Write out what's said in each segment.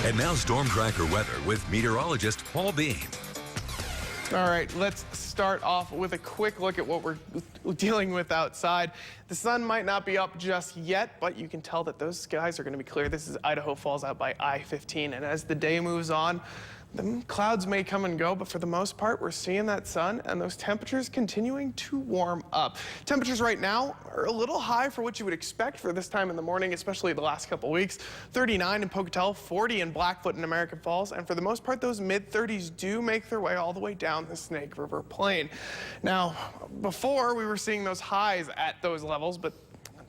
And now Storm Tracker weather with meteorologist Paul Beam. All right, let's start off with a quick look at what we're dealing with outside. The sun might not be up just yet, but you can tell that those skies are going to be clear. This is Idaho Falls out by I-15, and as the day moves on, the clouds may come and go, but for the most part, we're seeing that sun and those temperatures continuing to warm up. Temperatures right now are a little high for what you would expect for this time in the morning, especially the last couple weeks. 39 in Pocatello, 40 in Blackfoot and American Falls, and for the most part, those mid-30s do make their way all the way down the Snake River Plain. Now, before we were seeing those highs at those levels, but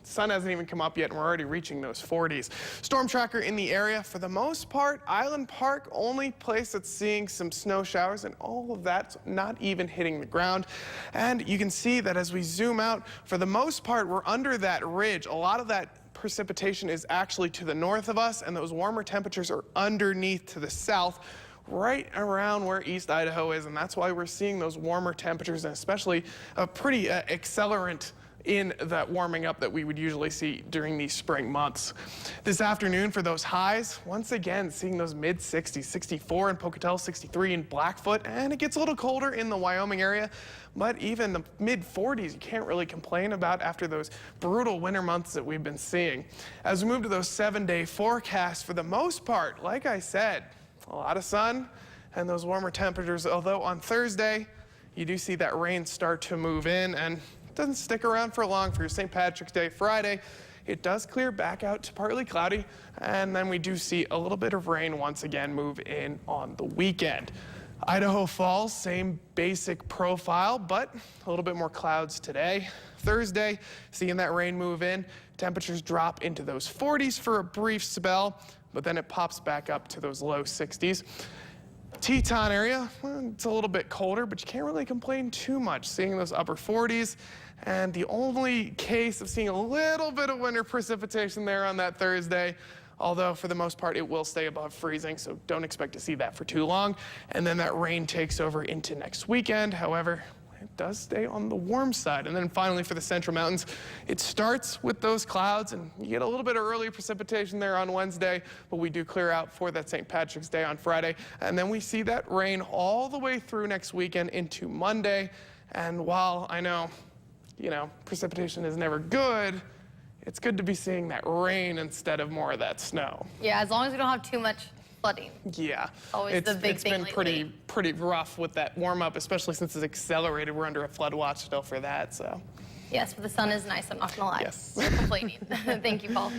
the sun hasn't even come up yet, and we're already reaching those 40s. Storm tracker in the area. For the most part, Island Park, only place that's seeing some snow showers, and all of that's not even hitting the ground. And you can see that as we zoom out, for the most part, we're under that ridge. A lot of that precipitation is actually to the north of us, and those warmer temperatures are underneath to the south, right around where East Idaho is, and that's why we're seeing those warmer temperatures, and especially a pretty accelerant in that warming up that we would usually see during these spring months. This afternoon for those highs, once again seeing those mid-60s, 64 in Pocatello, 63 in Blackfoot, and it gets a little colder in the Wyoming area, but even the mid-40s you can't really complain about after those brutal winter months that we've been seeing. As we move to those 7-day forecasts, for the most part, like I said, a lot of sun and those warmer temperatures, although on Thursday you do see that rain start to move in, and it doesn't stick around for long. For your St. Patrick's Day Friday, it does clear back out to partly cloudy, and then we do see a little bit of rain once again move in on the weekend. Idaho Falls, same basic profile, but a little bit more clouds today. Thursday, seeing that rain move in, temperatures drop into those 40s for a brief spell, but then it pops back up to those low 60s. Teton area, well, it's a little bit colder, but you can't really complain too much, seeing those upper 40s. And the only case of seeing a little bit of winter precipitation there on that Thursday, although for the most part it will stay above freezing, so don't expect to see that for too long. And then that rain takes over into next weekend. However, it does stay on the warm side. And then finally for the Central Mountains, it starts with those clouds, and you get a little bit of early precipitation there on Wednesday, but we do clear out for that St. Patrick's Day on Friday. And then we see that rain all the way through next weekend into Monday. And while I know, precipitation is never good, it's good to be seeing that rain instead of more of that snow. Yeah, as long as we don't have too much flooding. Yeah, Always the big thing it's been pretty rough with that warm up, especially since it's accelerated. We're under a flood watch still for that. So yes, but the sun is nice, I'm not gonna lie. Yes. We're complaining. Thank you, Paul.